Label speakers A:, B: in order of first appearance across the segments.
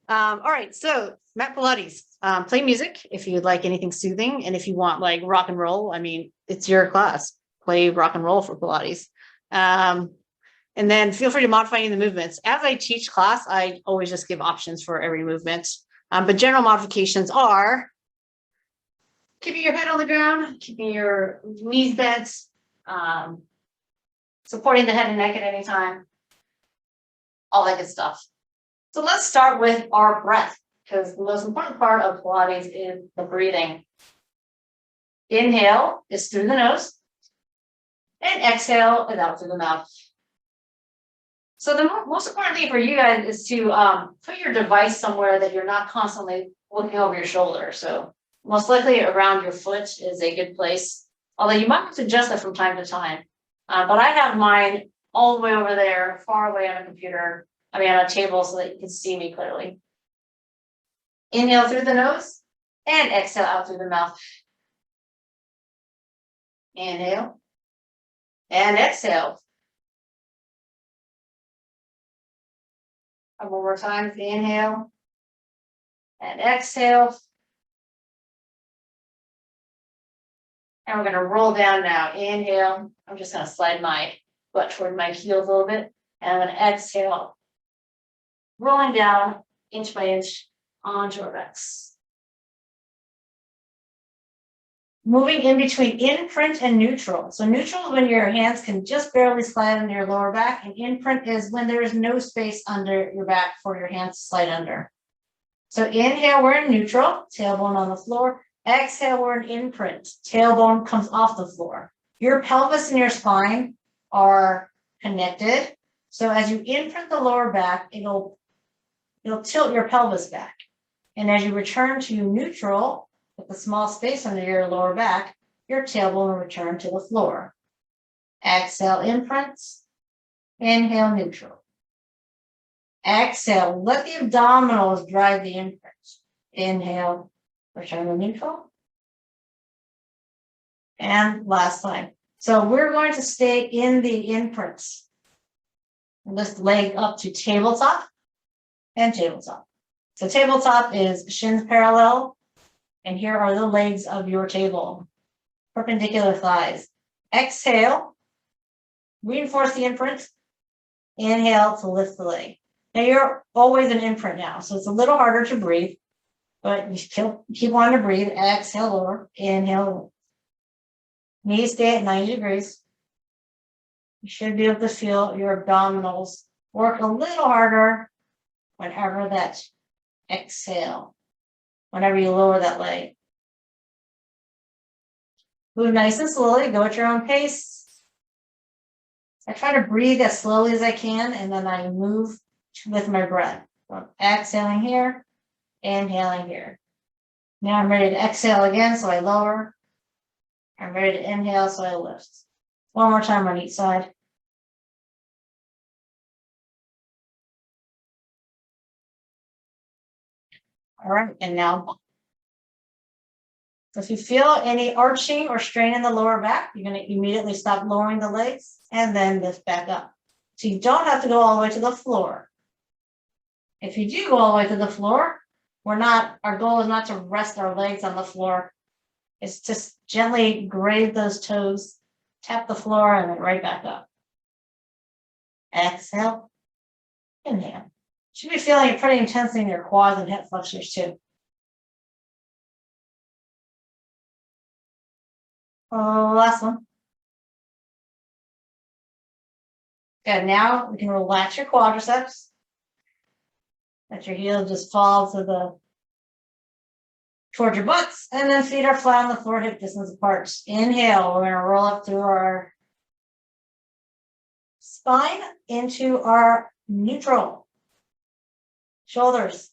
A: All right, so Matt Pilates, play music if you'd like anything soothing, and if you want like rock and roll, I mean, it's your class. Play rock and roll for Pilates. And then feel free to modify any of the movements. As I teach class, I always just give options for every movement. But general modifications are keeping your head on the ground, keeping your knees bent, supporting the head and neck at any time, all that good stuff. So let's start with our breath, because the most important part of Pilates is the breathing. Inhale is through the nose, and exhale is out through the mouth. So the most important thing for you guys is to put your device somewhere that you're not constantly looking over your shoulder. So most likely around your foot is a good place, although you might have to adjust that from time to time. But I have mine all the way over there, far away on a computer, on a table, so that you can see me clearly. Inhale through the nose and exhale out through the mouth. Inhale and exhale. One more time. Inhale and exhale. And we're going to roll down now. Inhale. I'm just going to slide my butt toward my heels a little bit. And I'm going to exhale. Rolling down inch by inch onto our backs. Moving in between imprint and neutral. So neutral is when your hands can just barely slide under your lower back, and imprint is when there is no space under your back for your hands to slide under. So inhale, we're in neutral, tailbone on the floor. Exhale, we're in imprint, tailbone comes off the floor. Your pelvis and your spine are connected. So as you imprint the lower back, it'll tilt your pelvis back. And as you return to neutral, with the small space under your lower back, your tailbone will return to the floor. Exhale, imprints. Inhale, neutral. Exhale, let the abdominals drive the imprints. Inhale, return to neutral. And last time. So we're going to stay in the imprints. Lift leg up to tabletop and tabletop. So tabletop is shins parallel. And here are the legs of your table. Perpendicular thighs. Exhale. Reinforce the imprint. Inhale to lift the leg. Now you're always in imprint now, so it's a little harder to breathe, but you keep wanting to breathe. Exhale lower. Inhale. Knees stay at 90 degrees. You should be able to feel your abdominals work a little harder whenever that exhale. Whenever you lower that leg. Move nice and slowly, go at your own pace. I try to breathe as slowly as I can, and then I move with my breath. So exhaling here, inhaling here. Now I'm ready to exhale again, so I lower. I'm ready to inhale, so I lift. One more time on each side. All right, and now, so if you feel any arching or strain in the lower back, you're going to immediately stop lowering the legs and then lift back up. So you don't have to go all the way to the floor. If you do go all the way to the floor, our goal is not to rest our legs on the floor. It's just gently grade those toes, tap the floor, and then right back up. Exhale, inhale. Should be feeling it pretty intensely in your quads and hip flexors too. Last one. Good. Now we can relax your quadriceps. Let your heels just fall towards your butts, and then feet are flat on the floor, hip distance apart. Inhale. We're going to roll up through our spine into our neutral. Shoulders,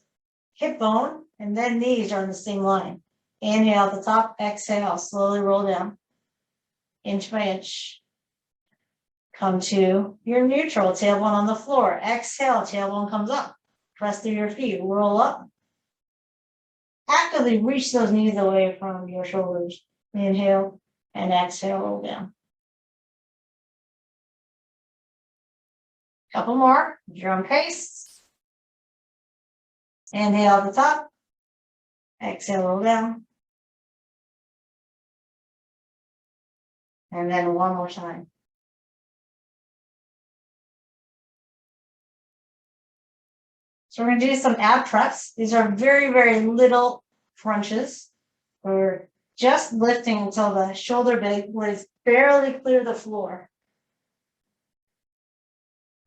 A: hip bone, and then knees are in the same line. Inhale at the top, exhale, slowly roll down, inch by inch. Come to your neutral, tailbone on the floor. Exhale, tailbone comes up. Press through your feet, roll up. Actively reach those knees away from your shoulders. Inhale and exhale, roll down. Couple more, at your own pace. Inhale at the top. Exhale, roll down. And then one more time. So we're going to do some ab preps. These are very, very little crunches. We're just lifting until the shoulder blades barely clear the floor.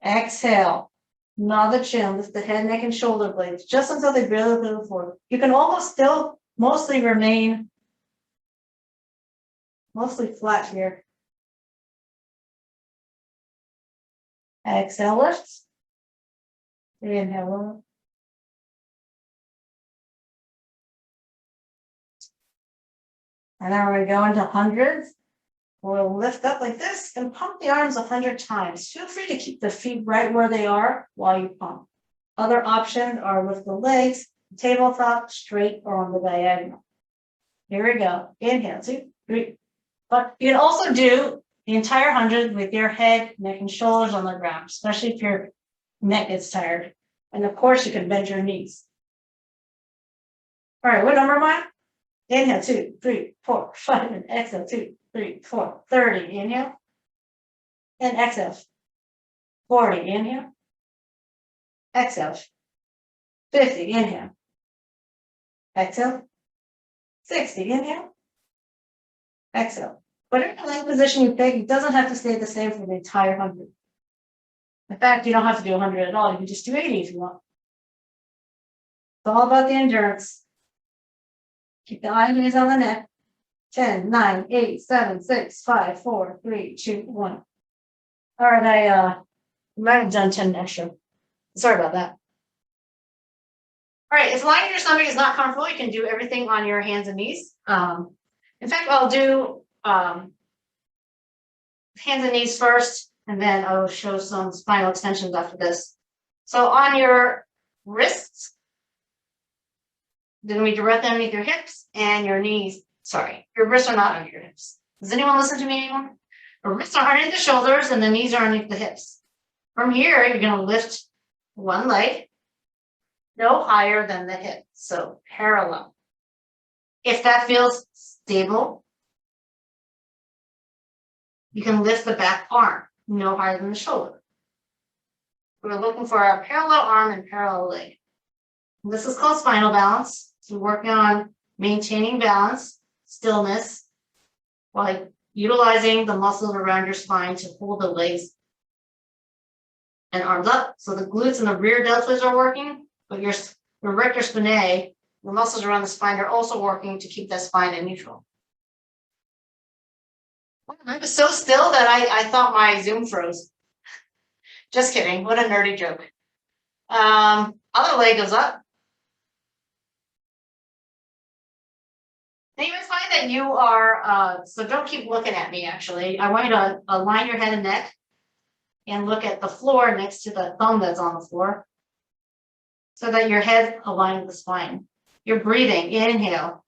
A: Exhale. Gnaw the chin, lift the head, neck, and shoulder blades just until they barely clear the floor. You can almost still mostly remain mostly flat here. Exhale, lift. Inhale. And then we're going to go into hundreds. We'll lift up like this and pump the arms 100 times. Feel free to keep the feet right where they are while you pump. Other options are lift the legs, tabletop, straight, or on the diagonal. Here we go. Inhale, 2, 3. But you can also do the entire 100 with your head, neck, and shoulders on the ground, especially if your neck gets tired. And of course, you can bend your knees. All right, what number am I? Inhale, 2, 3, 4, 5, and exhale, 2, 3, 4, 30. Inhale. And exhale. 40. Inhale. Exhale. 50. Inhale. Exhale. 60. Inhale. Exhale. Whatever leg position you pick, it doesn't have to stay the same for the entire 100. In fact, you don't have to do 100 at all. You can just do 80 if you want. It's all about the endurance. Keep the eyes on the neck. 10, 9, 8, 7, 6, 5, 4, 3, 2, 1. All right, I might have done 10 extra. Sorry about that. All right, if lying on your stomach is not comfortable, you can do everything on your hands and knees. In fact, I'll do hands and knees first, and then I'll show some spinal extensions after this. So on your wrists, then we direct underneath your hips and your knees. Sorry, your wrists are not under your hips. Does anyone listen to me anymore? The wrists are underneath the shoulders and the knees are underneath the hips. From here, you're going to lift one leg no higher than the hip, so parallel. If that feels stable, you can lift the back arm no higher than the shoulder. We're looking for a parallel arm and parallel leg. This is called spinal balance. So we're working on maintaining balance, stillness, while utilizing the muscles around your spine to hold the legs and arms up. So the glutes and the rear deltoids are working, but your rectus spinae, the muscles around the spine, are also working to keep that spine in neutral. I was so still that I thought my Zoom froze. Just kidding. What a nerdy joke. Other leg goes up. Now you might find that you are, so don't keep looking at me actually. I want you to align your head and neck and look at the floor next to the thumb that's on the floor so that your head aligns with the spine. You're breathing, inhale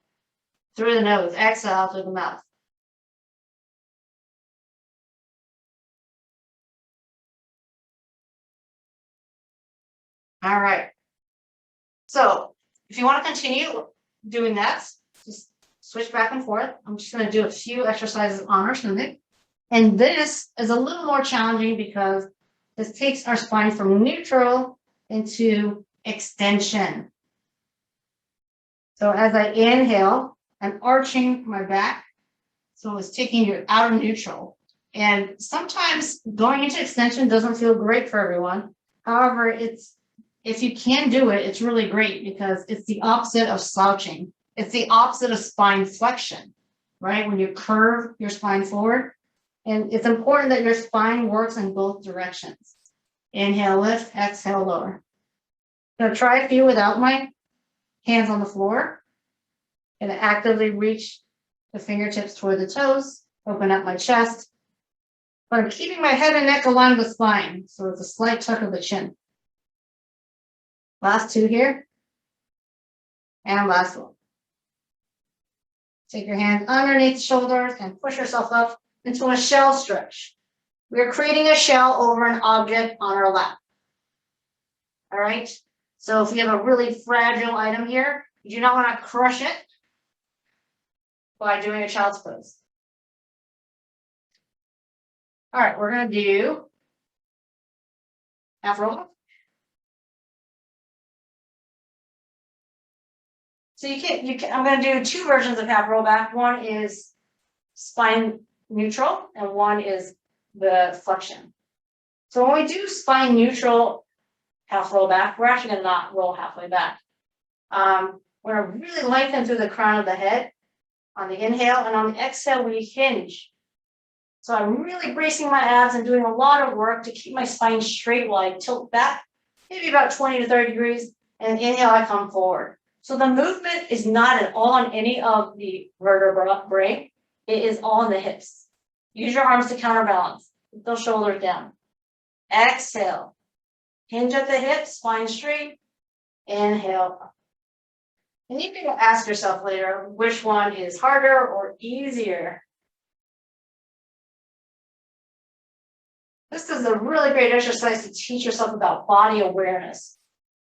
A: through the nose, exhale through the mouth. All right. So if you want to continue doing that, just switch back and forth. I'm just going to do a few exercises on our stomach. And this is a little more challenging because this takes our spine from neutral into extension. So as I inhale, I'm arching my back. So it's taking you out of neutral. And sometimes going into extension doesn't feel great for everyone. However, if you can do it, it's really great because it's the opposite of slouching. It's the opposite of spine flexion, right? When you curve your spine forward. And it's important that your spine works in both directions. Inhale, lift, exhale, lower. Now try a few without my hands on the floor. And actively reach the fingertips toward the toes, open up my chest. But I'm keeping my head and neck aligned with spine. So it's a slight tuck of the chin. Last two here. And last one. Take your hands underneath the shoulders and push yourself up into a shell stretch. We're creating a shell over an object on our lap. All right. So if you have a really fragile item here, you do not want to crush it by doing a child's pose. All right, we're going to do half roll back. So I'm going to do two versions of half roll back. One is spine neutral and one is the flexion. So when we do spine neutral half roll back, we're actually going to not roll halfway back. We're going to really lengthen through the crown of the head on the inhale, and on the exhale, we hinge. So I'm really bracing my abs and doing a lot of work to keep my spine straight while I tilt back, maybe about 20 to 30 degrees, and inhale, I come forward. So the movement is not at all on any of the vertebrae. It is all in the hips. Use your arms to counterbalance. Keep those shoulders down. Exhale. Hinge at the hips, spine straight. Inhale. And you can ask yourself later, which one is harder or easier? This is a really great exercise to teach yourself about body awareness.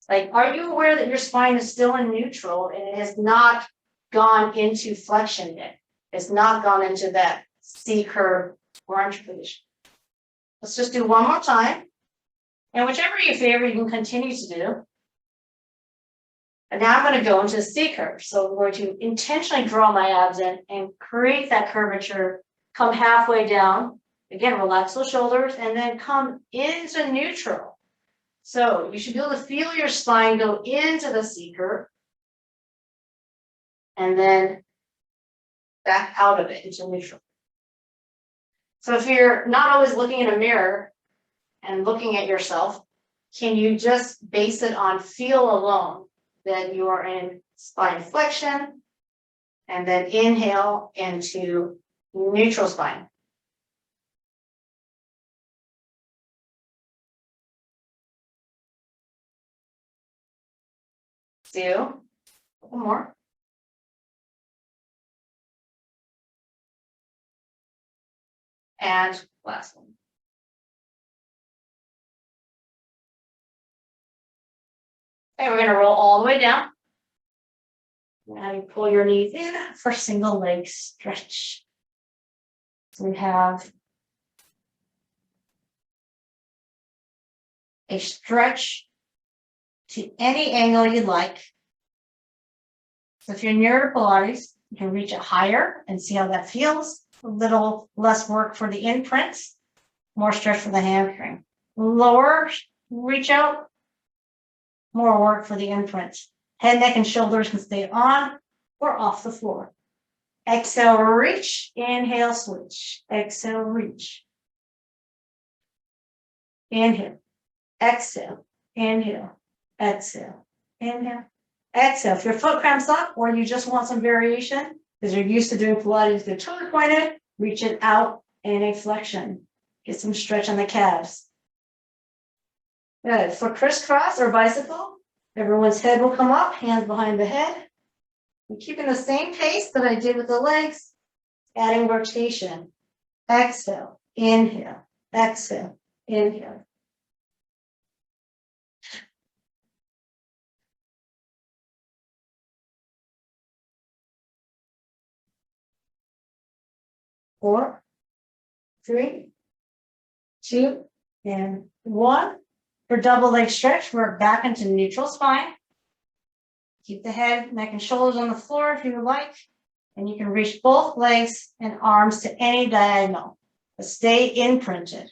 A: Like, are you aware that your spine is still in neutral and it has not gone into flexion yet? It's not gone into that C-curve orange position. Let's just do one more time. And whichever you favor, you can continue to do. And now I'm going to go into the C-curve. So I'm going to intentionally draw my abs in and create that curvature, come halfway down. Again, relax those shoulders and then come into neutral. So you should be able to feel your spine go into the C-curve and then back out of it into neutral. So if you're not always looking in a mirror and looking at yourself, can you just base it on feel alone that you are in spine flexion and then inhale into neutral spine. Do one more. And last one. Okay, we're going to roll all the way down. Now you pull your knees in for single leg stretch. So we have a stretch to any angle you'd like. So if you're near to Pilates, you can reach it higher and see how that feels. A little less work for the imprints, more stretch for the hamstring. Lower, reach out, more work for the imprints. Head, neck, and shoulders can stay on or off the floor. Exhale, reach. Inhale, switch. Exhale, reach. Inhale. Exhale. Inhale. Exhale. Inhale. Exhale. If your foot cramps up or you just want some variation, because you're used to doing Pilates with your toes pointed, reach it out in a flexion. Get some stretch on the calves. Good. For crisscross or bicycle, everyone's head will come up, hands behind the head. I'm keeping the same pace that I did with the legs, adding rotation. Exhale, inhale, exhale, inhale. Four, three, two, and one. For double leg stretch, we're back into neutral spine. Keep the head, neck, and shoulders on the floor if you would like. And you can reach both legs and arms to any diagonal, but stay imprinted.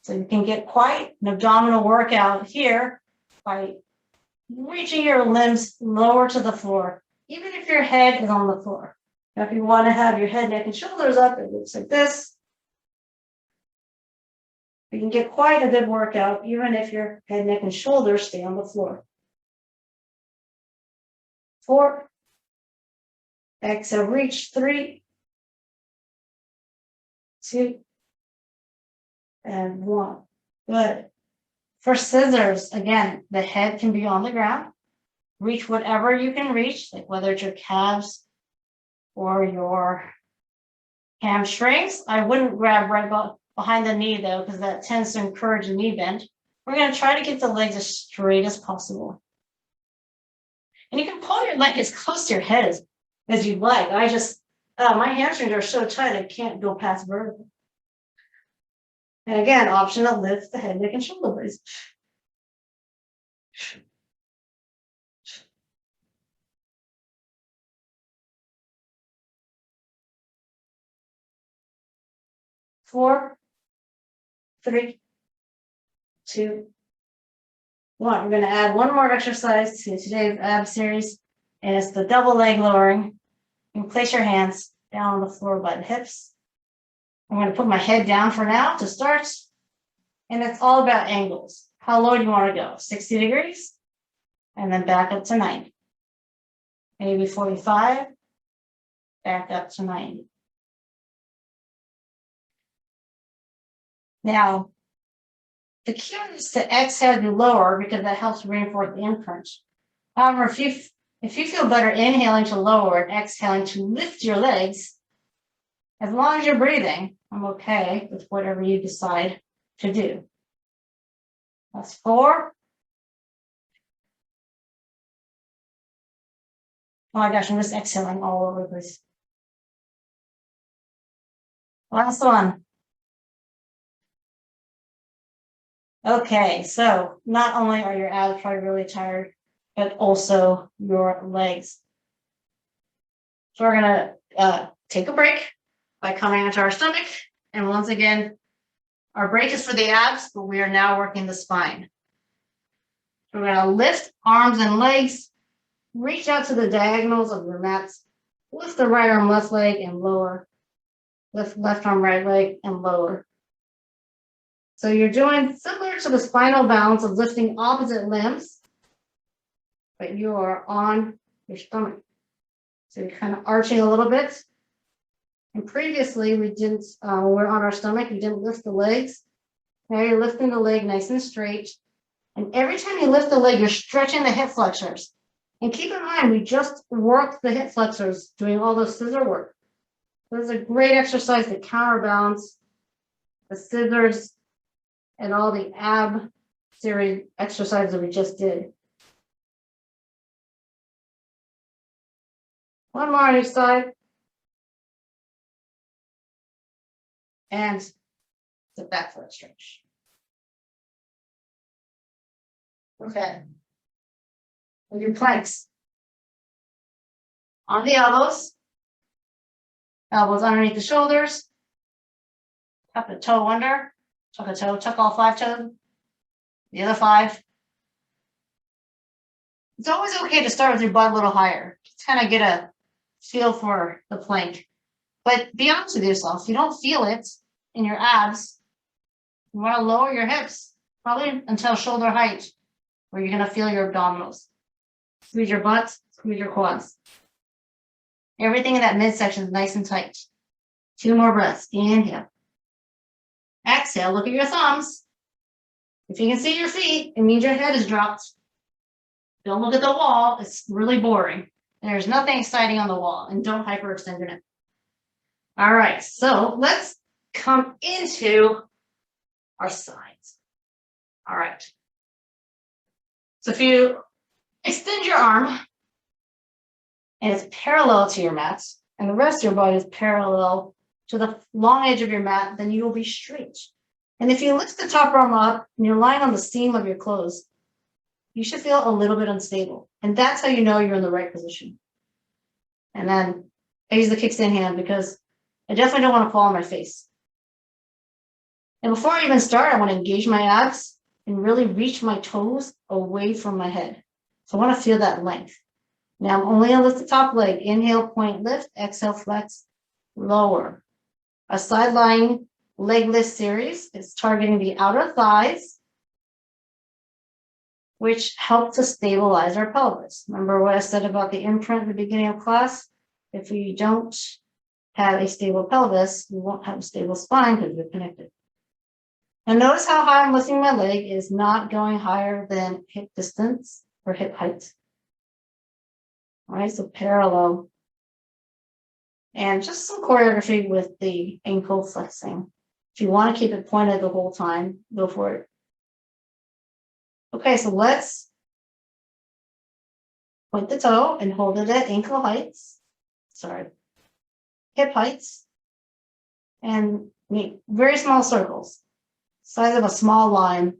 A: So you can get quite an abdominal workout here by reaching your limbs lower to the floor, even if your head is on the floor. Now, if you want to have your head, neck, and shoulders up, it looks like this. You can get quite a good workout, even if your head, neck, and shoulders stay on the floor. 4. Exhale, reach. 3, 2, and 1. Good. For scissors, again, the head can be on the ground. Reach whatever you can reach, like whether it's your calves or your hamstrings. I wouldn't grab right behind the knee, though, because that tends to encourage a knee bend. We're going to try to get the legs as straight as possible. And you can pull your leg as close to your head as you'd like. I just, my hamstrings are so tight, I can't go past vertical. And again, optional, lift the head, neck, and shoulder blades. Four, three, two, one. We're going to add one more exercise to today's ab series, and it's the double leg lowering. You can place your hands down on the floor by the hips. I'm going to put my head down for now to start, and it's all about angles. How low do you want to go? 60 degrees, and then back up to 90. Maybe 45, back up to 90. Now, the key is to exhale to lower because that helps reinforce the imprint. However, if you feel better inhaling to lower and exhaling to lift your legs, as long as you're breathing, I'm okay with whatever you decide to do. That's 4. Oh my gosh, I'm just exhaling all over the place. Last one. Okay, so not only are your abs probably really tired, but also your legs. So we're gonna take a break by coming into our stomach. And once again, our break is for the abs, but we are now working the spine. So we're gonna lift arms and legs, reach out to the diagonals of your mats, lift the right arm, left leg, and lower. Lift left arm, right leg, and lower. So you're doing similar to the spinal balance of lifting opposite limbs, but you are on your stomach. So you're kind of arching a little bit. And previously we didn't, when we're on our stomach, we didn't lift the legs. Now you're lifting the leg nice and straight. And every time you lift the leg, you're stretching the hip flexors. And keep in mind, we just worked the hip flexors doing all the scissor work. So this is a great exercise to counterbalance the scissors and all the ab series exercises that we just did. One more on each side. And the back foot stretch. Okay. With your planks. On the elbows. Elbows underneath the shoulders. Tuck the toe under. Tuck a toe. Tuck all 5 toes. The other 5. It's always okay to start with your butt a little higher. Just kind of get a feel for the plank. But be honest with yourself. If you don't feel it in your abs, you want to lower your hips, probably until shoulder height, where you're going to feel your abdominals. Squeeze your butt, squeeze your quads. Everything in that midsection is nice and tight. 2 more breaths. Inhale. Exhale. Look at your thumbs. If you can see your feet, it means your head is dropped. Don't look at the wall. It's really boring. There's nothing exciting on the wall. And don't hyperextend your neck. All right. So let's come into our sides. All right. So if you extend your arm and it's parallel to your mat, and the rest of your body is parallel to the long edge of your mat, then you will be straight. And if you lift the top arm up and you're lying on the seam of your clothes, you should feel a little bit unstable. And that's how you know you're in the right position. And then I use the kickstand hand because I definitely don't want to fall on my face. And before I even start, I want to engage my abs and really reach my toes away from my head. So I want to feel that length. Now I'm only going to lift the top leg. Inhale, point, lift. Exhale, flex, lower. A sideline legless series is targeting the outer thighs, which help to stabilize our pelvis. Remember what I said about the imprint at the beginning of class? If we don't have a stable pelvis, we won't have a stable spine because we're connected. And notice how high I'm lifting my leg is not going higher than hip distance or hip height. All right, so parallel. And just some choreography with the ankle flexing. If you want to keep it pointed the whole time, go for it. Okay, so let's point the toe and hold it at ankle heights. Sorry, hip heights. And make very small circles, size of a small line.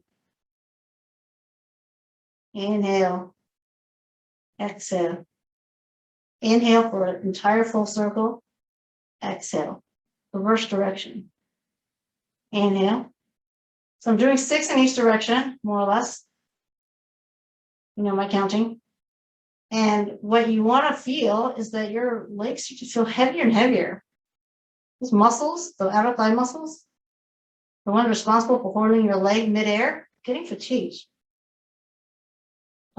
A: Inhale, exhale. Inhale for an entire full circle. Exhale, reverse direction. Inhale. So I'm doing 6 in each direction, more or less. You know my counting. And what you want to feel is that your legs start to feel heavier and heavier. Those muscles, the outer thigh muscles, the one responsible for holding your leg midair, getting fatigued.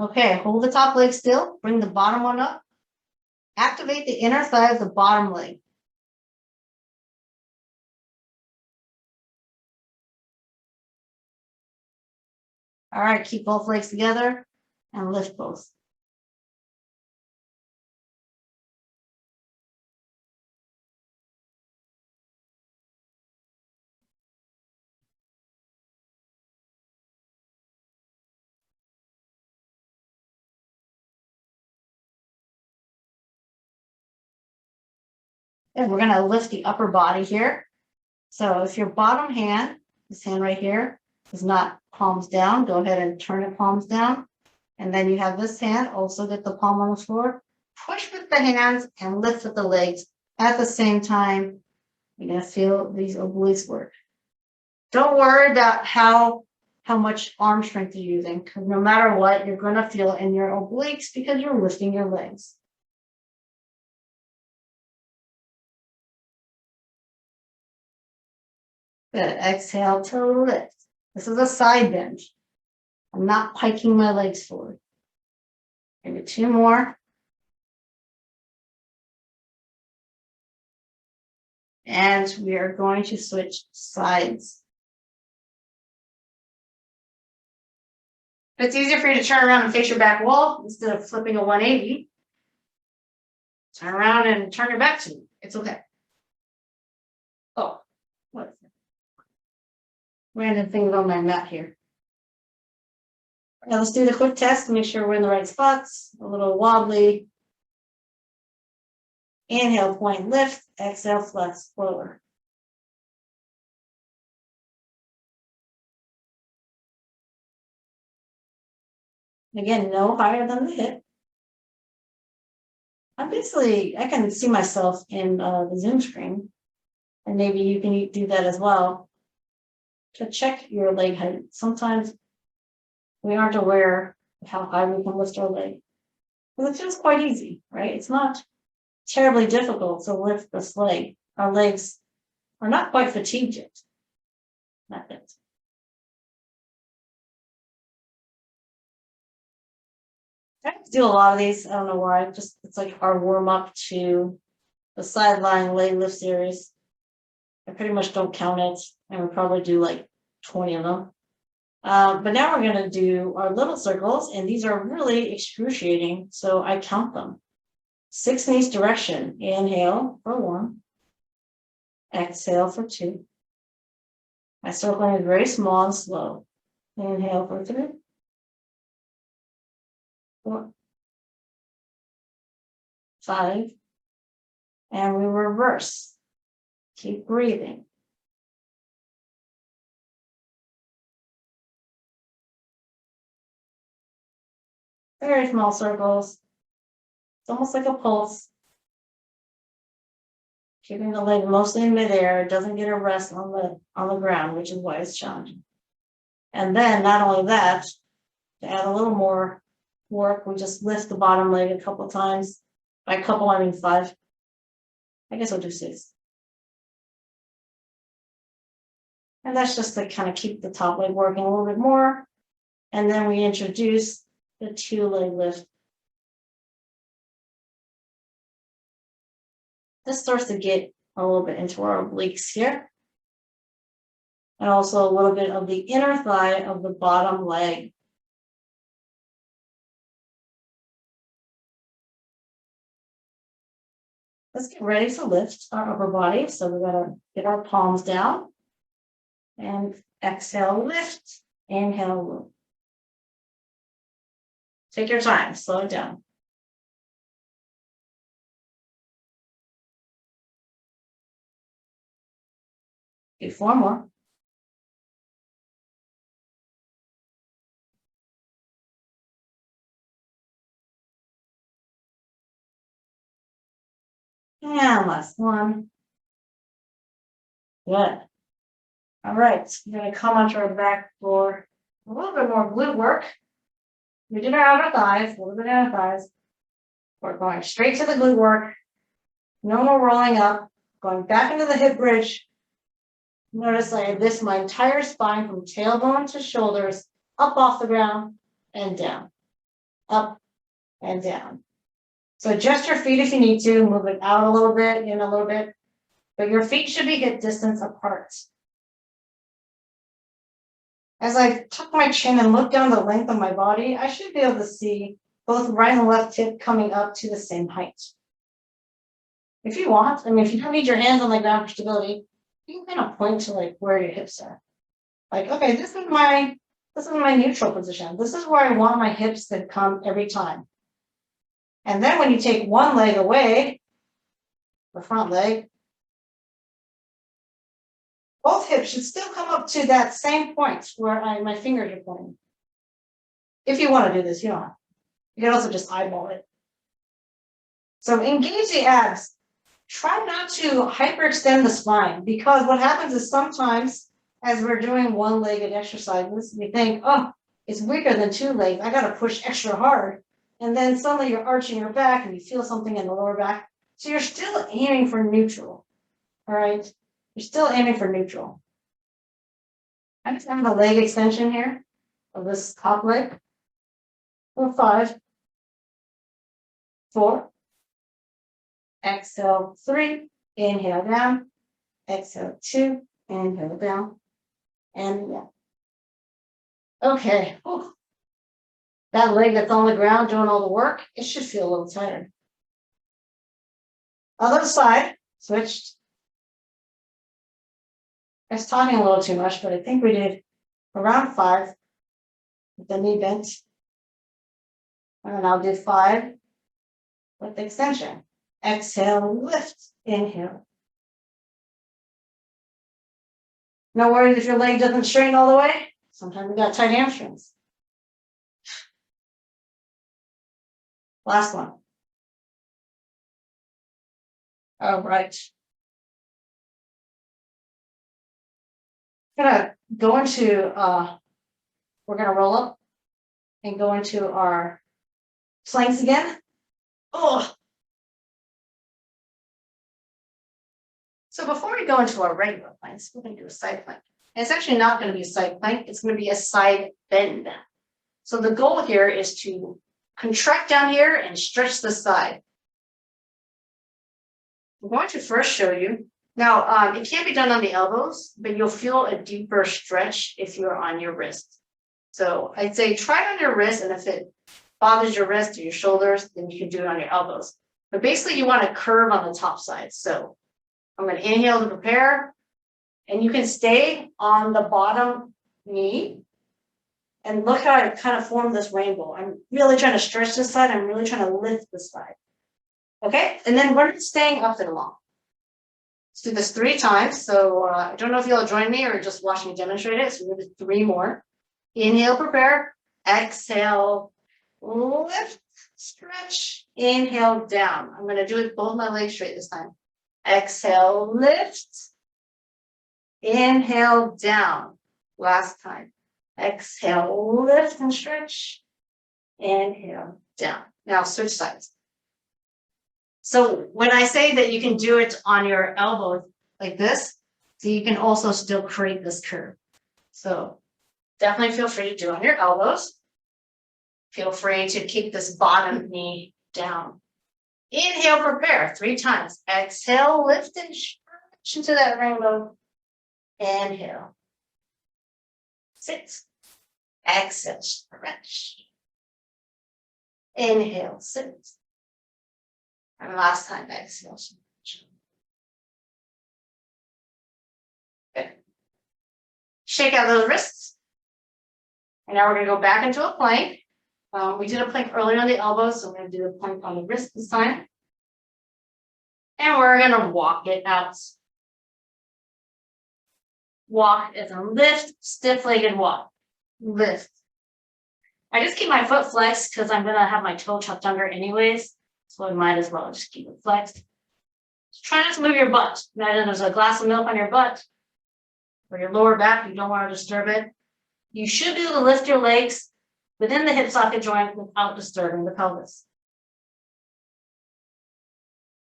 A: Okay, hold the top leg still, bring the bottom one up. Activate the inner thigh of the bottom leg. All right, keep both legs together and lift both. And we're going to lift the upper body here. So if your bottom hand, this hand right here, is not palms down, go ahead and turn it palms down. And then you have this hand, also get the palm on the floor. Push with the hands and lift with the legs at the same time. You're going to feel these obliques work. Don't worry about how much arm strength you're using, because no matter what, you're going to feel in your obliques because you're lifting your legs. Good. Exhale to lift. This is a side bend. I'm not piking my legs forward. Maybe 2 more. And we are going to switch sides. If it's easier for you to turn around and face your back wall instead of flipping a 180, turn around and turn your back to me. It's okay. Oh, what? Random things on my mat here. Now let's do the quick test to make sure we're in the right spots. A little wobbly. Inhale, point, lift. Exhale, flex, lower. Again, no higher than the hip. I can see myself in the Zoom screen, and maybe you can do that as well to check your leg height. Sometimes we aren't aware of how high we can lift our leg. Because it feels quite easy, right? It's not terribly difficult to lift this leg. Our legs are not quite fatigued yet. Not yet. I have to do a lot of these. I don't know why. It's like our warm up to the sideline leg lift series. I pretty much don't count it, and we'll probably do like 20 of them. But now we're going to do our little circles, and these are really excruciating, so I count them. 6 in each direction. Inhale for 1. Exhale for 2. My circling is very small and slow. Inhale for 3. 4. 5. And we reverse. Keep breathing. Very small circles. It's almost like a pulse. Keeping the leg mostly in midair. It doesn't get a rest on the ground, which is why it's challenging. And then not only that, to add a little more work, we just lift the bottom leg a couple times. By a couple, I mean 5. I guess I'll do 6. And that's just to kind of keep the top leg working a little bit more. And then we introduce the 2-leg lift. This starts to get a little bit into our obliques here. And also a little bit of the inner thigh of the bottom leg. Let's get ready to lift our upper body. So we're going to get our palms down and exhale, lift, inhale, loop. Take your time, slow it down. Do 4 more. And last one. Good. All right, I'm going to come onto our back for a little bit more glute work. We did our outer thighs, a little bit of outer thighs. We're going straight to the glute work. No more rolling up, going back into the hip bridge. Notice I lift my entire spine from tailbone to shoulders, up off the ground and down, up and down. So adjust your feet if you need to, move it out a little bit, in a little bit, but your feet should be hip distance apart. As I tuck my chin and look down the length of my body, I should be able to see both right and left hip coming up to the same height. If you want, if you don't need your hands on the ground for stability, you can kind of point to like where your hips are. Like, okay, this is my neutral position. This is where I want my hips to come every time. And then when you take one leg away, the front leg, both hips should still come up to that same point where my fingers are pointing. If you want to do this, you don't. You can also just eyeball it. So engage the abs. Try not to hyperextend the spine, because what happens is sometimes as we're doing one-legged exercises, we think, oh, it's weaker than 2 legs. I got to push extra hard. And then suddenly you're arching your back and you feel something in the lower back. So you're still aiming for neutral. All right. You're still aiming for neutral. I just have a leg extension here of this top leg. 5, 4. Exhale, 3. Inhale down. Exhale, 2. Inhale down. And yeah. Okay. Whew. That leg that's on the ground doing all the work, it should feel a little tighter. Other side, switched. I was talking a little too much, but I think we did around 5 with the knee bent. And I'll do 5 with the extension. Exhale, lift, inhale. No worries if your leg doesn't straighten all the way. Sometimes we got tight hamstrings. Last one. All right. I'm gonna go into, we're gonna roll up and go into our planks again. Oh. So before we go into our regular planks, we're gonna do a side plank. And it's actually not gonna be a side plank, it's gonna be a side bend. So the goal here is to contract down here and stretch the side. I'm going to first show you. Now, it can't be done on the elbows, but you'll feel a deeper stretch if you're on your wrist. So I'd say try it on your wrist, and if it bothers your wrist or your shoulders, then you can do it on your elbows. But basically, you want to curve on the top side. So I'm going to inhale to prepare, and you can stay on the bottom knee. And look how I kind of formed this rainbow. I'm really trying to stretch this side. I'm really trying to lift this side. Okay, and then we're staying up and along. Let's do this 3 times. So I don't know if you'll join me or just watch me demonstrate it. So we're going to do 3 more. Inhale, prepare. Exhale, lift, stretch. Inhale, down. I'm going to do it both my legs straight this time. Exhale, lift. Inhale, down. Last time. Exhale, lift and stretch. Inhale, down. Now switch sides. So when I say that you can do it on your elbows like this, so you can also still create this curve. So definitely feel free to do it on your elbows. Feel free to keep this bottom knee down. Inhale, prepare 3 times. Exhale, lift and stretch into that rainbow. Inhale. Sit. Exhale, stretch. Inhale, sit. And last time, exhale, stretch. Good. Shake out those wrists. And now we're going to go back into a plank. We did a plank earlier on the elbows, so we're going to do a plank on the wrist this time. And we're going to walk it out. Walk is a lift, stiff-legged walk. Lift. I just keep my foot flexed because I'm going to have my toe tucked under anyways. So I might as well just keep it flexed. Just try not to move your butt. Imagine there's a glass of milk on your butt or your lower back. You don't want to disturb it. You should be able to lift your legs within the hip socket joint without disturbing the pelvis.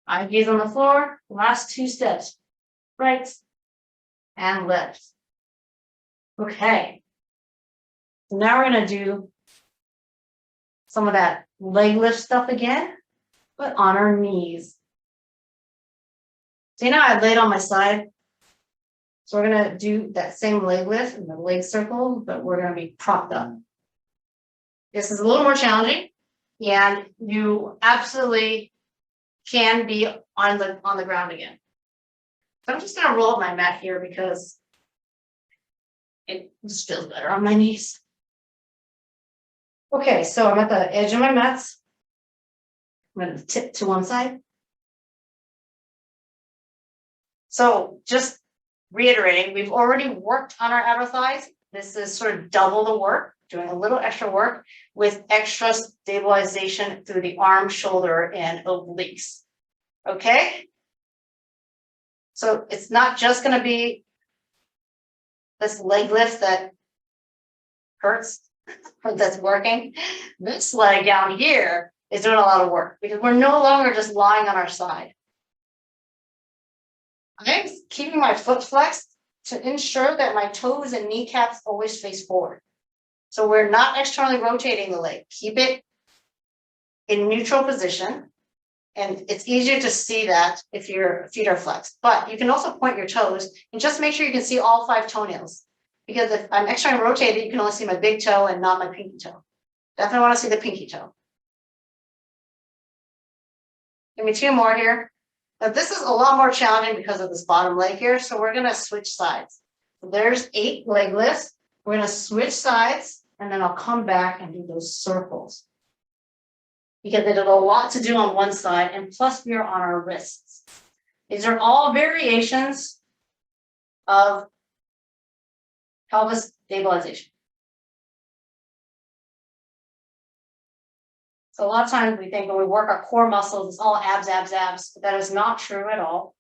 A: IVs on the floor. Last 2 steps. Right and left. Okay. So now we're going to do some of that leg lift stuff again, but on our knees. So you know I laid on my side. So we're going to do that same leg lift in the leg circle, but we're going to be propped up. This is a little more challenging, and you absolutely can be on the ground again. So I'm just going to roll up my mat here because it just feels better on my knees. Okay, so I'm at the edge of my mats. I'm going to tip to one side. So just reiterating, we've already worked on our outer thighs. This is sort of double the work, doing a little extra work with extra stabilization through the arm, shoulder, and obliques. Okay? So it's not just going to be this leg lift that hurts or that's working. This leg down here is doing a lot of work because we're no longer just lying on our side. I'm keeping my foot flexed to ensure that my toes and kneecaps always face forward. So we're not externally rotating the leg. Keep it in neutral position. And it's easier to see that if your feet are flexed. But you can also point your toes and just make sure you can see all 5 toenails. Because if I'm externally rotated, you can only see my big toe and not my pinky toe. Definitely want to see the pinky toe. Give me 2 more here. Now this is a lot more challenging because of this bottom leg here. So we're going to switch sides. So there's 8 leg lifts. We're going to switch sides and then I'll come back and do those circles. Because there's a lot to do on one side, and plus we are on our wrists. These are all variations of pelvis stabilization. So a lot of times we think when we work our core muscles, it's all abs, abs, abs, but that is not true at all.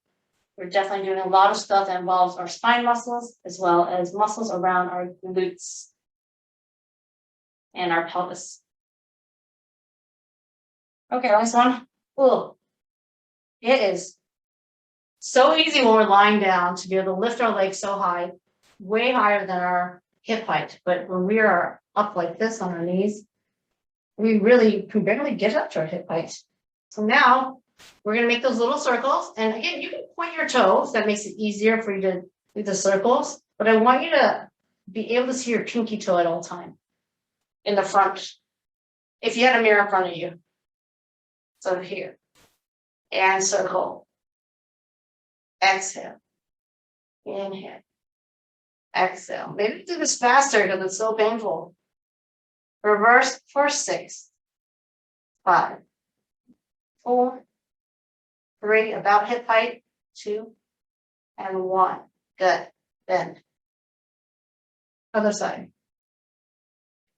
A: We're definitely doing a lot of stuff that involves our spine muscles, as well as muscles around our glutes and our pelvis. Okay, last one. Ooh. It is so easy when we're lying down to be able to lift our legs so high, way higher than our hip height. But when we are up like this on our knees, we really can barely get up to our hip height. So now we're going to make those little circles. And again, you can point your toes. That makes it easier for you to do the circles. But I want you to be able to see your pinky toe at all time in the front. If you had a mirror in front of you. So here, and circle, exhale, inhale, exhale. Maybe do this faster because it's so painful. Reverse for 6, 5, 4, 3, about hip height, 2, and 1. Good, bend. Other side.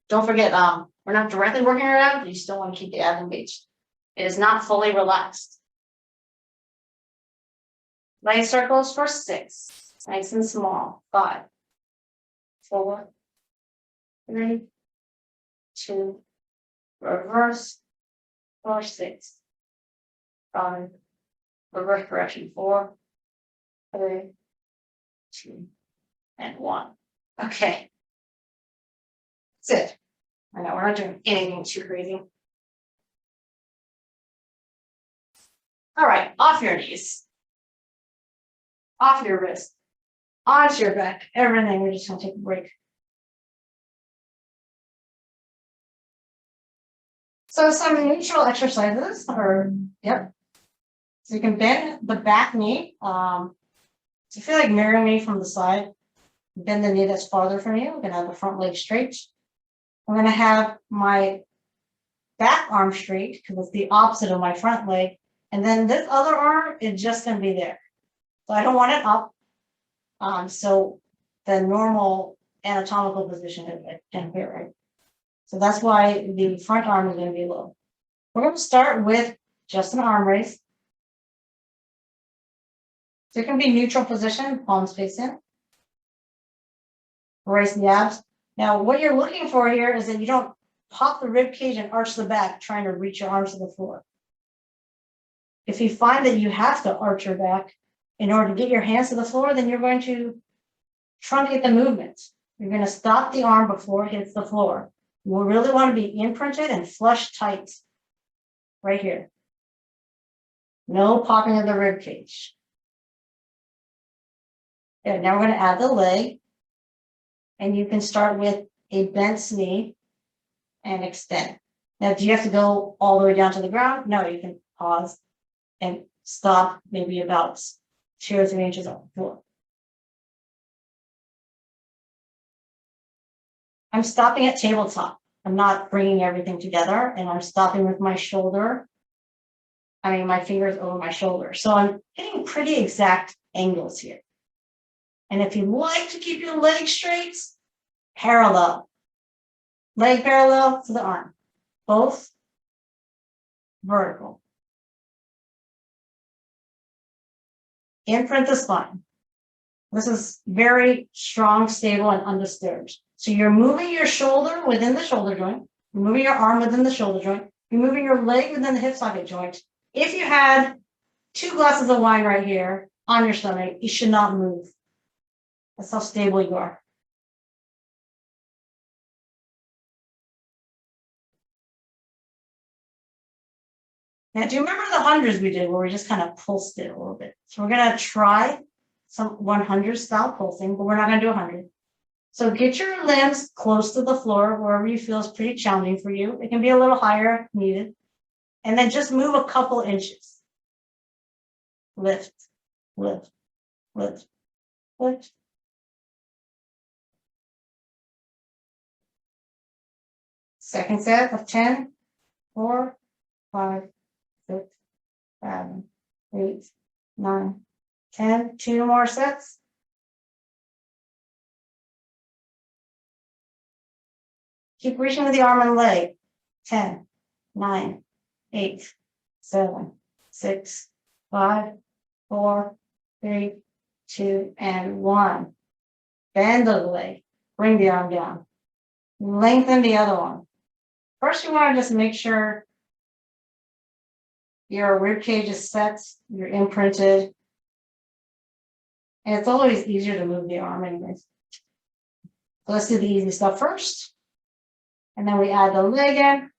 A: Don't forget, we're not directly working our abs, but you still want to keep the abs engaged. It is not fully relaxed. Leg circles for 6. Nice and small. 5, 4, 3, 2. Reverse for 6, 5. Reverse correction. 4, 3, 2, and 1. Okay. That's it. I know we're not doing anything too crazy. All right, off your knees, off your wrist, onto your back, everything. We're just going to take a break. So some neutral exercises are, yep. So you can bend the back knee. So you feel like mirroring me from the side. Bend the knee that's farther from you. I'm going to have the front leg straight. I'm going to have my back arm straight because it's the opposite of my front leg. And then this other arm is just going to be there. So I don't want it up. So the normal anatomical position is in here, right? So that's why the front arm is going to be low. We're going to start with just an arm raise. So it can be neutral position, palms face in. Raise the abs. Now, what you're looking for here is that you don't pop the rib cage and arch the back, trying to reach your arms to the floor. If you find that you have to arch your back in order to get your hands to the floor, then you're going to truncate the movement. You're going to stop the arm before it hits the floor. You will really want to be imprinted and flush tight right here. No popping of the rib cage. Okay, now we're going to add the leg. And you can start with a bent knee and extend. Now, do you have to go all the way down to the ground? No, you can pause and stop maybe about 2 or 3 inches off the floor. I'm stopping at tabletop. I'm not bringing everything together, and I'm stopping with my shoulder. My fingers over my shoulder. So I'm getting pretty exact angles here. And if you like to keep your legs straight, parallel. Leg parallel to the arm. Both vertical. Imprint the spine. This is very strong, stable, and undisturbed. So you're moving your shoulder within the shoulder joint. You're moving your arm within the shoulder joint. You're moving your leg within the hip socket joint. If you had 2 glasses of wine right here on your stomach, you should not move. That's how stable you are. Now, do you remember the hundreds we did where we just kind of pulsed it a little bit? So we're going to try some 100 style pulsing, but we're not going to do 100. So get your limbs close to the floor, wherever you feel is pretty challenging for you. It can be a little higher if needed. And then just move a couple inches. Lift, lift, lift, lift. Second set of 10, 4, 5, 6, 7, 8, 9, 10. 2 more sets. Keep reaching with the arm and leg. 10, 9, 8, 7, 6, 5, 4, 3, 2, and 1. Bend the leg. Bring the arm down. Lengthen the other one. First, you want to just make sure your rib cage is set, you're imprinted. And it's always easier to move the arm anyways. So let's do the easy stuff first. And then we add the leg in.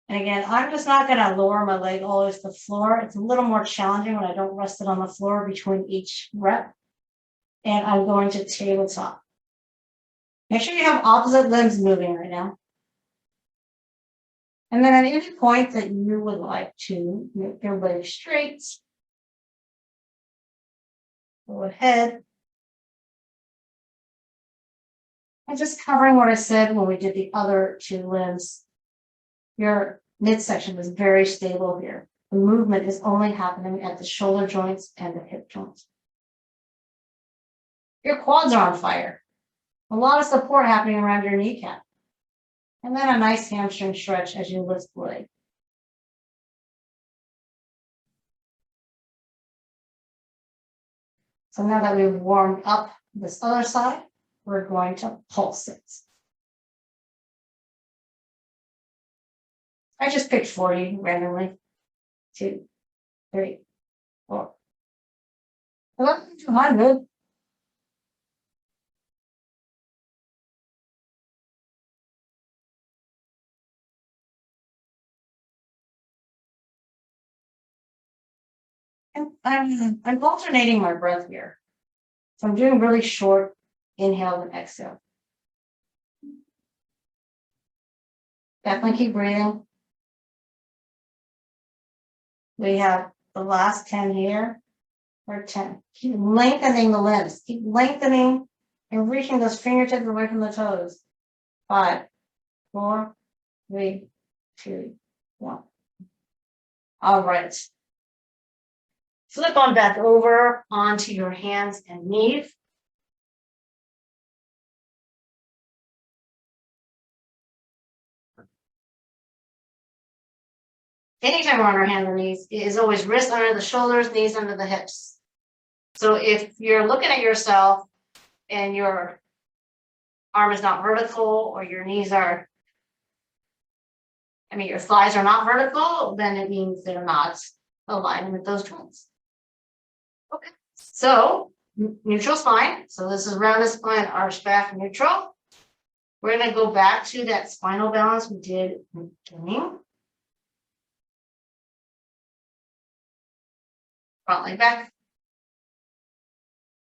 A: And again, I'm just not going to lower my leg all the way to the floor. It's a little more challenging when I don't rest it on the floor between each rep. And I'm going to tabletop. Make sure you have opposite limbs moving right now. And then at any point that you would like to make your leg straight, go ahead. And just covering what I said when we did the other 2 limbs, your midsection is very stable here. The movement is only happening at the shoulder joints and the hip joints. Your quads are on fire. A lot of support happening around your kneecap. And then a nice hamstring stretch as you lift the leg. So now that we've warmed up this other side, we're going to pulse it. I just picked 40 randomly. 2, 3, 4. 200. And I'm alternating my breath here. So I'm doing really short inhale and exhale. Definitely keep breathing. We have the last 10 here, or 10. Keep lengthening the limbs. Keep lengthening and reaching those fingertips away from the toes. 5, 4, 3, 2, 1. All right. Flip on back over onto your hands and knees. Anytime we're on our hands and knees, it is always wrists under the shoulders, knees under the hips. So if you're looking at yourself and your arm is not vertical or your knees are, your thighs are not vertical, then it means they're not aligned with those joints. Okay, so neutral spine. So this is rounded spine, arch back, neutral. We're going to go back to that spinal balance we did in the beginning. Front leg back.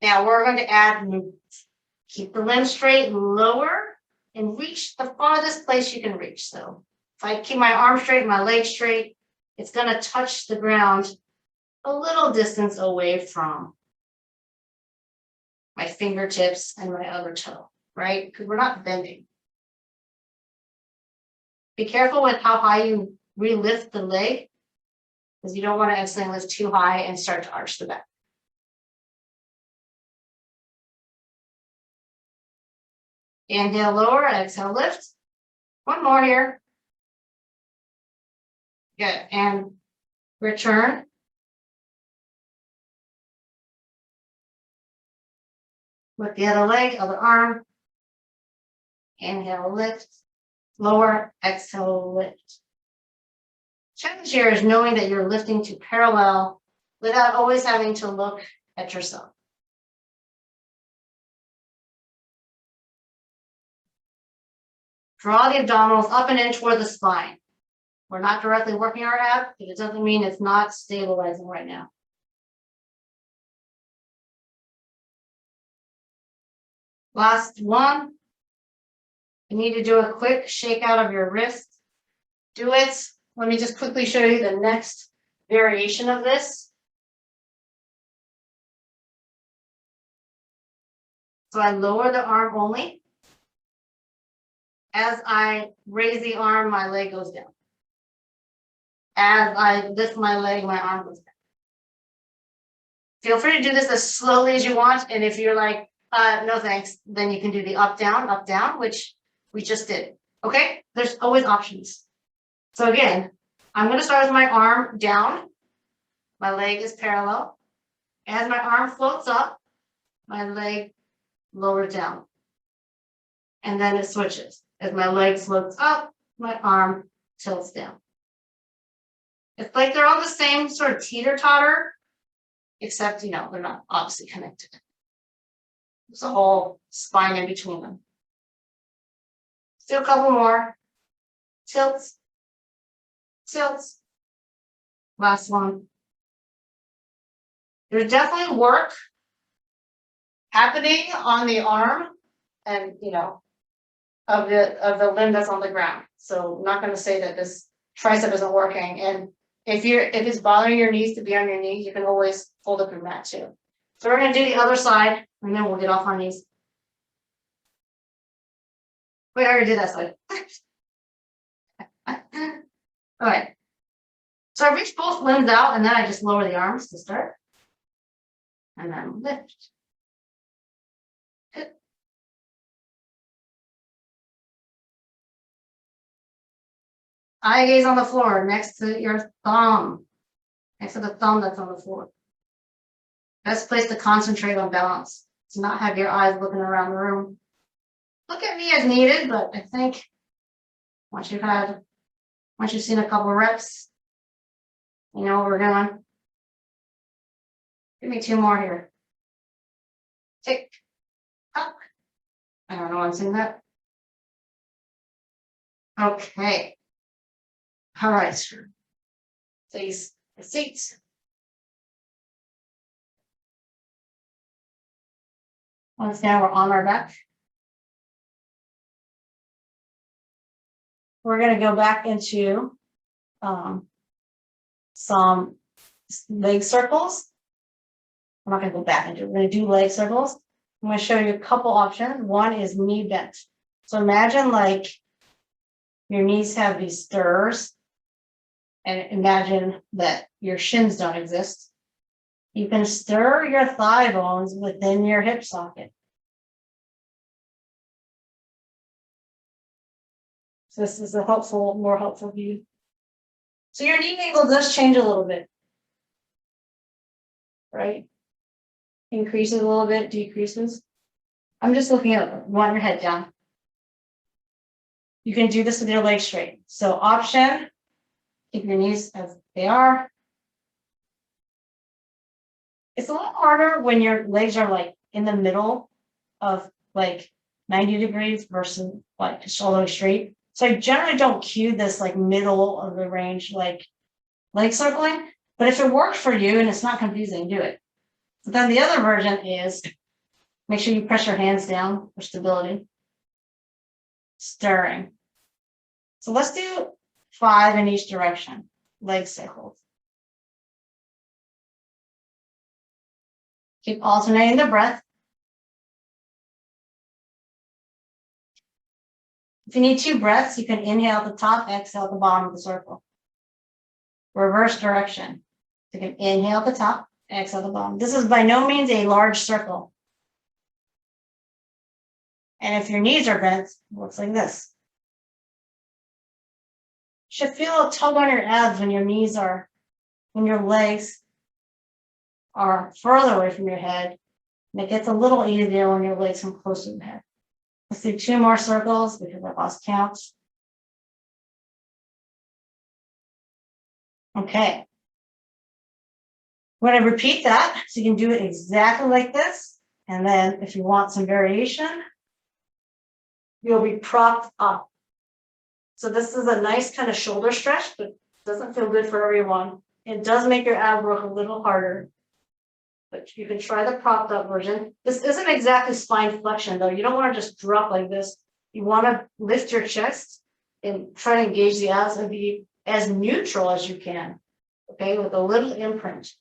A: Now we're going to add movement. Keep the limb straight, lower, and reach the farthest place you can reach. So if I keep my arm straight, my leg straight, it's going to touch the ground a little distance away from my fingertips and my other toe, right? Because we're not bending. Be careful with how high you relift the leg, because you don't want to accidentally lift too high and start to arch the back. Inhale, lower, exhale, lift. One more here. Good, and return. With the other leg, other arm. Inhale, lift. Lower, exhale, lift. Challenge here is knowing that you're lifting to parallel without always having to look at yourself. Draw the abdominals up and in toward the spine. We're not directly working our abs, but it doesn't mean it's not stabilizing right now. Last one. You need to do a quick shake out of your wrist. Do it. Let me just quickly show you the next variation of this. So I lower the arm only. As I raise the arm, my leg goes down. As I lift my leg, my arm goes down. Feel free to do this as slowly as you want. And if you're like, no thanks, then you can do the up, down, which we just did. Okay? There's always options. So again, I'm going to start with my arm down. My leg is parallel. As my arm floats up, my leg lowers down. And then it switches. As my leg floats up, my arm tilts down. It's like they're all the same sort of teeter-totter, except, they're not obviously connected. There's a whole spine in between them. Still a couple more. Tilts. Tilts. Last one. There's definitely work happening on the arm and, of the limb that's on the ground. So I'm not going to say that this tricep isn't working. And if it's bothering your knees to be on your knees, you can always fold up your mat too. So we're going to do the other side, and then we'll get off our knees. Wait, I already did that side. All right. So I reach both limbs out, and then I just lower the arms to start. And then lift. Good. Eye gaze on the floor next to your thumb. Next to the thumb that's on the floor. Best place to concentrate on balance. To not have your eyes looking around the room. Look at me as needed, but I think once you've seen a couple reps, you know what we're doing. Give me 2 more here. Tick, tock. I don't know why I'm saying that. Okay. All right. Please, the seats. Once now we're on our back. We're going to go back into some leg circles. I'm not going to go back into it. We're going to do leg circles. I'm going to show you a couple options. One is knee bent. So imagine like your knees have these stirrers, and imagine that your shins don't exist. You can stir your thigh bones within your hip socket. So this is a more helpful view. So your knee angle does change a little bit, right? Increases a little bit, decreases. I'm just looking at, want your head down. You can do this with your legs straight. So option, keep your knees as they are. It's a little harder when your legs are like in the middle of like 90 degrees versus like just all the way straight. So I generally don't cue this like middle of the range, like leg circling, but if it works for you and it's not confusing, do it. But then the other version is make sure you press your hands down for stability. Stirring. So let's do 5 in each direction, leg cycles. Keep alternating the breath. If you need 2 breaths, you can inhale at the top, exhale at the bottom of the circle. Reverse direction. You can inhale at the top, exhale at the bottom. This is by no means a large circle. And if your knees are bent, it looks like this. You should feel a tug on your abs when your legs are further away from your head. And it gets a little easier when your legs come closer to the head. Let's do 2 more circles because I lost count. Okay. We're going to repeat that so you can do it exactly like this. And then if you want some variation, you'll be propped up. So this is a nice kind of shoulder stretch, but it doesn't feel good for everyone. It does make your ab work a little harder. But you can try the propped up version. This isn't exactly spine flexion though. You don't want to just drop like this. You want to lift your chest and try to engage the abs and be as neutral as you can. Okay, with a little imprint.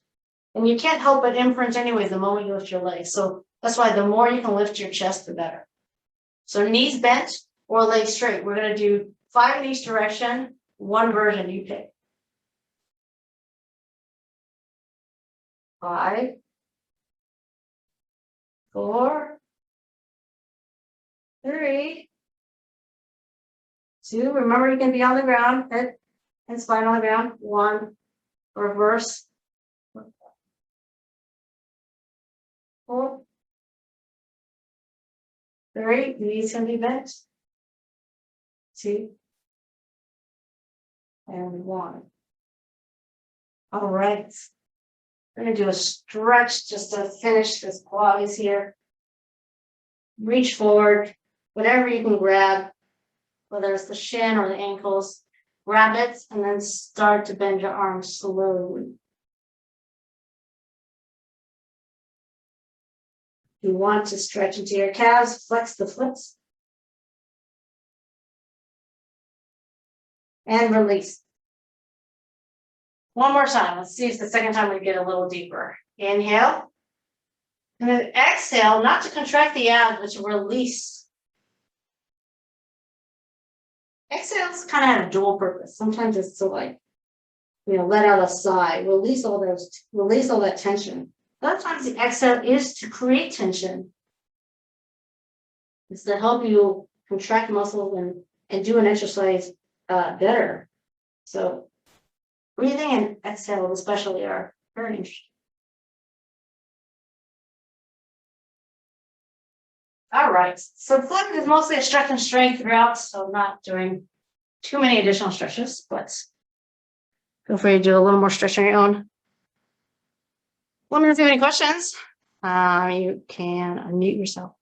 A: And you can't help but imprint anyways the moment you lift your legs. So that's why the more you can lift your chest, the better. So knees bent or legs straight. We're going to do 5 in each direction, 1 version you pick. 5, 4, 3, 2. Remember, you can be on the ground, head and spine on the ground. 1, reverse. 4, 3. Knees can be bent. 2, and 1. All right. We're going to do a stretch just to finish this Pilates here. Reach forward, whatever you can grab, whether it's the shin or the ankles, grab it and then start to bend your arms slowly. If you want to stretch into your calves, flex the flips. And release. One more time. Let's see if the second time we get a little deeper. Inhale. And then exhale, not to contract the abs, but to release. Exhales kind of have a dual purpose. Sometimes it's to like, let out a sigh, release all that tension. Other times the exhale is to create tension. It's to help you contract muscles and do an exercise better. So breathing and exhale especially are very interesting. All right, so flipping is mostly a stretch and strength throughout, so I'm not doing too many additional stretches, but feel free to do a little more stretch on your own. Let me know if you have any questions. You can unmute yourself.